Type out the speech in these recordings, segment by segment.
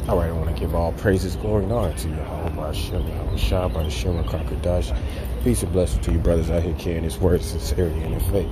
All right, I want to give all praises, glory, and honor to Yahweh Shah by the Shimmer Kakadash. Peace and blessings to you brothers out here carrying this word, sincerity, and in faith.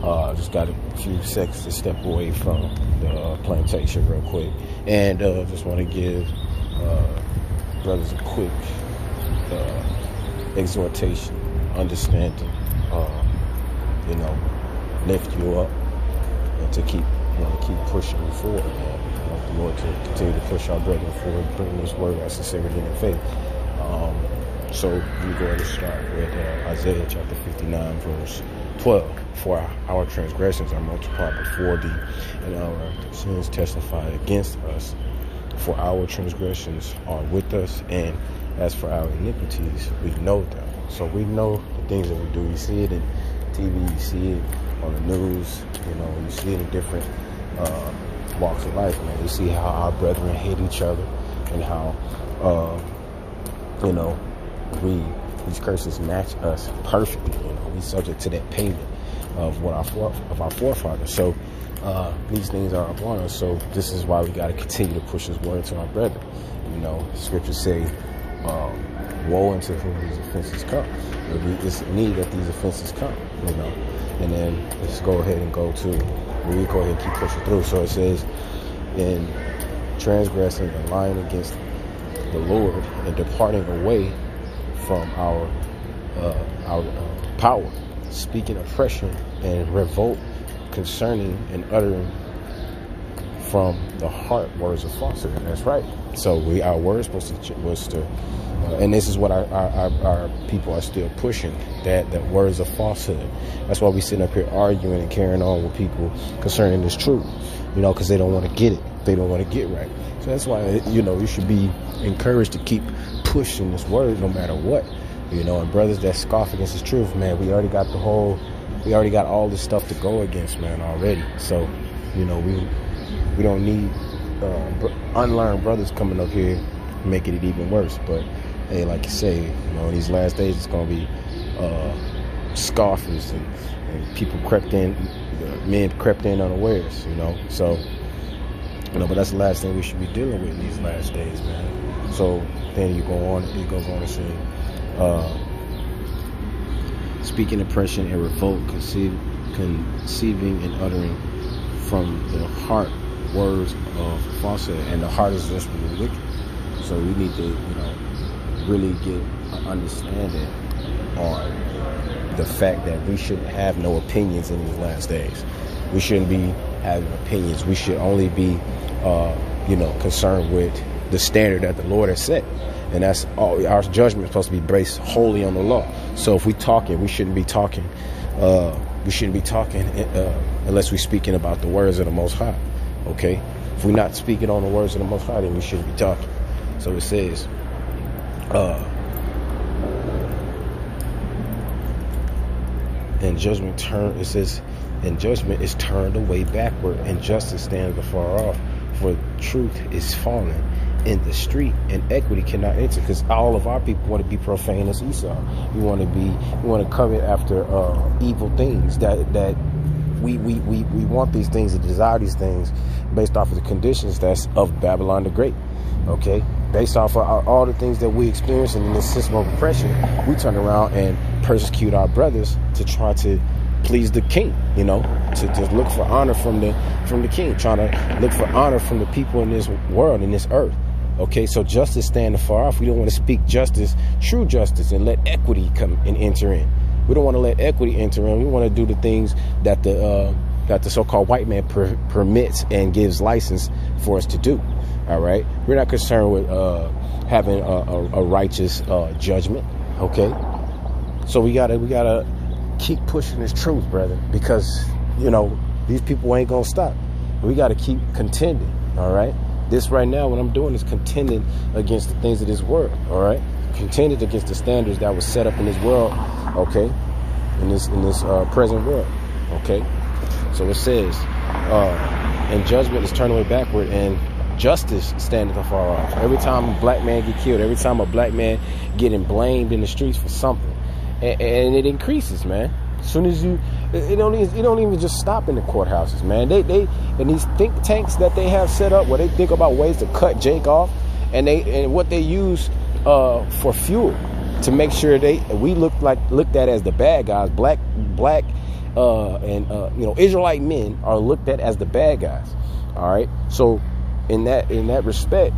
I just got a few seconds to step away from the plantation real quick. And just want to give brothers a quick exhortation, understanding, lift you up and to keep pushing you forward, man. I want the Lord to continue to push our brethren forward, bring this word of sincerity and faith. So we go ahead and start with Isaiah chapter 59, verse 12. For our transgressions are multiplied before thee, and our sins testify against us. For our transgressions are with us, and as for our iniquities, we know them. So we know the things that we do. You see it in TV, you see it on the news, you see it in different walks of life, man. You see how our brethren hate each other, and how these curses match us perfectly. We subject to that payment of what our forefathers. So these things are upon us. So this is why we got to continue to push this word to our brethren. Scriptures say, woe unto whom these offenses come. It's need that these offenses come. And then let's go ahead and go ahead and keep pushing through. So it says, in transgressing and lying against the Lord and departing away from our power, speaking oppression and revolt concerning and uttering from the heart words of falsehood. That's right. So our words was to and this is what our people are still pushing, that words of falsehood. That's why we sitting up here arguing and carrying on with people concerning this truth, because they don't want to get it. They don't want to get right. So that's why, you should be encouraged to keep pushing this word no matter what. And brothers that scoff against this truth, man, we already got all this stuff to go against, man, already. So, we don't need unlearned brothers coming up here making it even worse. But hey, like you say, in these last days, it's gonna be scoffers and people men crept in unawares. So but that's the last thing we should be dealing with in these last days, man. So then he goes on to say, speaking oppression and revolt, conceiving and uttering from the heart words of falsehood, and the heart is just really wicked. So we need to, really get an understanding on the fact that we shouldn't have no opinions in these last days. We shouldn't be having opinions. We should only be, concerned with the standard that the Lord has set. And that's all. Our judgment is supposed to be based wholly on the law. So if we're talking, we shouldn't be talking. Unless we're speaking about the words of the Most High. Okay? If we're not speaking on the words of the Most High, then we shouldn't be talking. So it says, and judgment is turned away backward, and justice stands afar off. For truth is fallen in the street, and equity cannot enter. Because all of our people want to be profane as Esau. We want to covet after evil things. That we want these things and desire these things based off of the conditions that's of Babylon the Great. Okay, based off of all the things that we experience in this system of oppression, we turn around and persecute our brothers to try to please the king, to look for honor from the king, trying to look for honor from the people in this world, in this earth. Okay, so justice standing far off. We don't want to speak justice, true justice, and let equity come and enter in. We don't want to let equity enter in. We want to do the things that the so-called white man permits and gives license for us to do. All right, we're not concerned with having a righteous judgment. Okay, so we gotta keep pushing this truth, brother, because these people ain't gonna stop. We gotta keep contending. All right, this right now, what I'm doing is contending against the things of this world. All right, contending against the standards that was set up in this world. Okay, in this present world. Okay, so it says, and judgment is turned away backward, and justice standeth afar off. Every time a black man get killed, every time a black man getting blamed in the streets for something, and it increases, man. As soon as it don't even just stop in the courthouses, man. They and these think tanks that they have set up where they think about ways to cut Jake off, And what they use for fuel to make sure we looked at as the bad guys. Black and Israelite men are looked at as the bad guys. All right. So in that respect,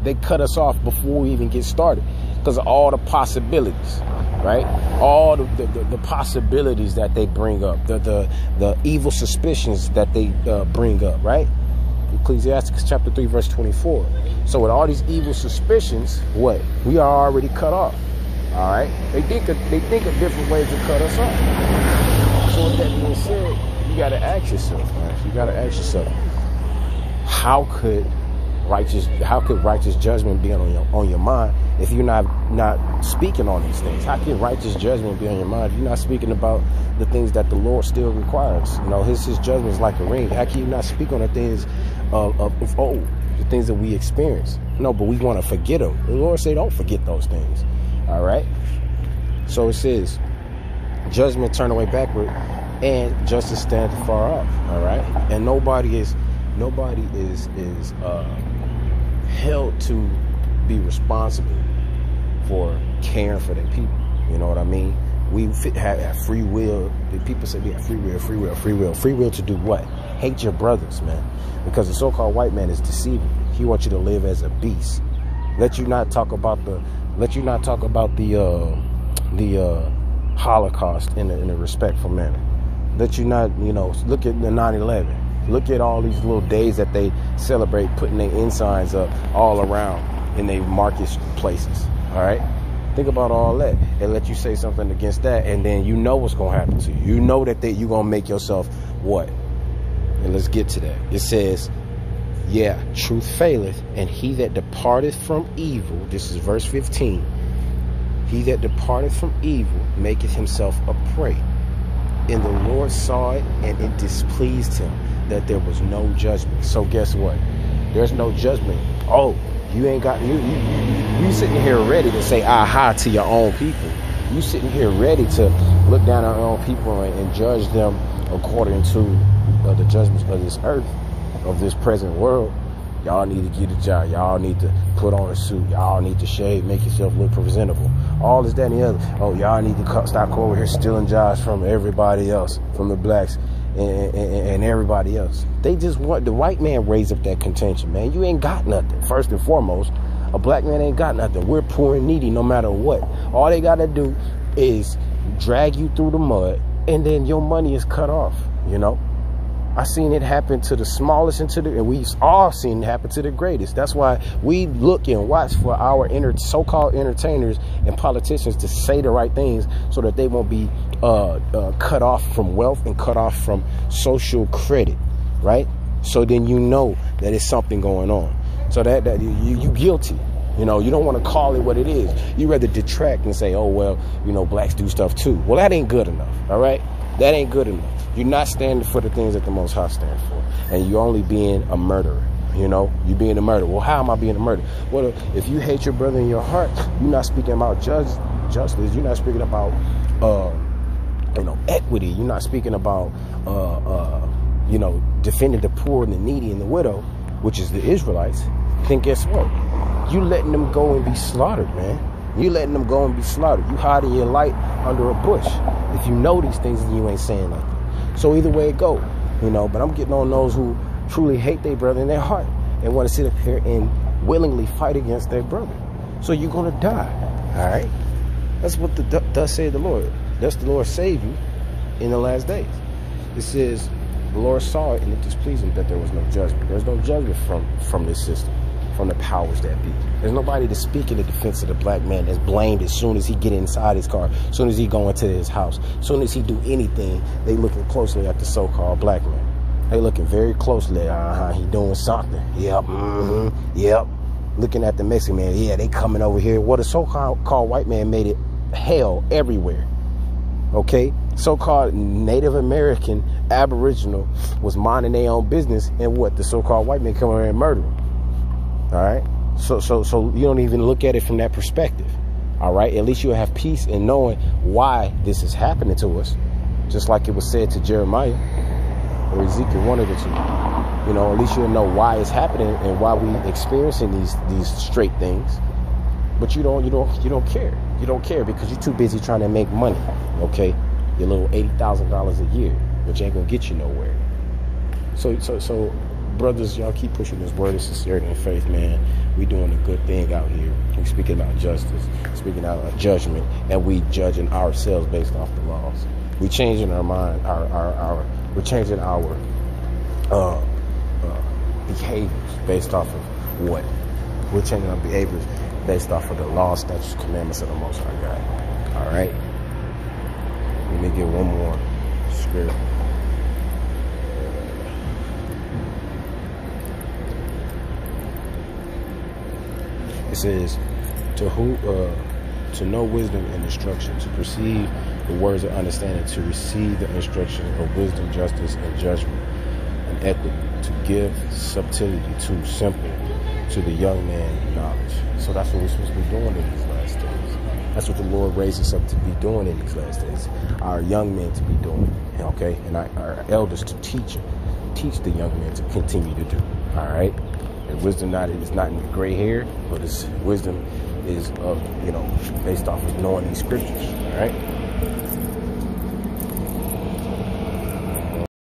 they cut us off before we even get started because of all the possibilities, right? All the possibilities that they bring up, the evil suspicions that they bring up, right? Ecclesiastes chapter 3 verse 24. So with all these evil suspicions, we are already cut off. All right, they think of different ways to cut us off. So with that being said, you got to ask yourself, man. You got to ask yourself, how could righteous judgment be on your mind if you're not speaking on these things? How can righteous judgment be on your mind if you're not speaking about the things that the Lord still requires? His judgment is like a ring. How can you not speak on the things of old, the things that we experience? No, but we want to forget them. The Lord say, don't forget those things. All right. So it says, judgment turn away backward, and justice stand far off. All right. And nobody is held to be responsible for caring for their people. You know what I mean? We have free will. The people say we have free will to do what? Hate your brothers, man. Because the so-called white man is deceiving. He wants you to live as a beast. Let you not talk about the Holocaust in a respectful manner. Let you not, look at the 9/11. Look at all these little days that they celebrate, putting their ensigns up all around in their marketplaces. All right. Think about all that and let you say something against that, and then you know what's going to happen to you. You know that you're going to make yourself what? And let's get to that. It says, yeah, truth faileth, and he that departeth from evil, this is verse 15, he that departeth from evil maketh himself a prey. And the Lord saw it, and it displeased him that there was no judgment. So guess what? There's no judgment. Oh, you ain't got you sitting here ready to say aha to your own people. You sitting here ready to look down on your own people and judge them according to the judgments of this earth, of this present world. Y'all need to get a job. Y'all need to put on a suit. Y'all need to shave, make yourself look presentable. All this, that, and the other. Oh, y'all need to stop over here stealing jobs from everybody else, from the blacks and everybody else. They just want the white man raise up that contention, man. You ain't got nothing. First and foremost, a black man ain't got nothing. We're poor and needy no matter what. All they got to do is drag you through the mud, and then your money is cut off, I seen it happen to the smallest and we've all seen it happen to the greatest. That's why we look and watch for our so-called entertainers and politicians to say the right things so that they won't be cut off from wealth and cut off from social credit, right? So then you know that it's something going on. So that you guilty. You don't want to call it what it is. You rather detract and say, oh, well, blacks do stuff too. Well, that ain't good enough, all right? That ain't good enough. You're not standing for the things that the Most High stand for. And you're only being a murderer. You're being a murderer. Well, how am I being a murderer? Well, if you hate your brother in your heart, you're not speaking about justice. You're not speaking about, equity. You're not speaking about, defending the poor and the needy and the widow, which is the Israelites. Then guess what? You letting them go and be slaughtered, man. You letting them go and be slaughtered. You hiding your light under a bush. If you know these things, then you ain't saying nothing. So either way it go, but I'm getting on those who truly hate their brother in their heart and want to sit up here and willingly fight against their brother. So you're going to die, all right? That's what thus said the Lord. Thus the Lord save you in the last days. It says, the Lord saw it and it displeased him that there was no judgment. There's no judgment from this system, from the powers that be. There's nobody to speak in the defense of the black man that's blamed as soon as he get inside his car, as soon as he go into his house, as soon as he do anything. They looking closely at the so-called black man. They looking very closely. He doing something. Yep. Yep. Looking at the Mexican man. Yeah, they coming over here. Well, the so-called white man made it hell everywhere. Okay? So-called Native American Aboriginal was minding their own business, and what? The so-called white man come over and murder them. All right? So you don't even look at it from that perspective. All right? At least you'll have peace in knowing why this is happening to us. Just like it was said to Jeremiah or Ezekiel, one of the two. You know, at least you'll know why it's happening and why we experiencing these straight things. But you don't care. You don't care because you're too busy trying to make money. Okay, your little $80,000 a year, which ain't gonna get you nowhere. So, brothers, y'all keep pushing this word of sincerity and faith, man. We doing a good thing out here. We speaking about justice, speaking out of judgment, and we judging ourselves based off the laws. We changing our mind, we're changing our behaviors based off of what? We're changing our behaviors based off of the law, statutes, commandments of the Most High God. All right. Let me get one more script. It says, to know wisdom and instruction, to perceive the words of understanding, to receive the instruction of wisdom, justice, and judgment, and equity, to give subtlety to simple, to the young man knowledge. So that's what we're supposed to be doing in these last days. That's what the Lord raised us up to be doing in these last days. Our young men to be doing, okay, and our elders to teach the young men to continue to do. All right. And wisdom is not in the gray hair, but wisdom is based off of knowing these scriptures. All right.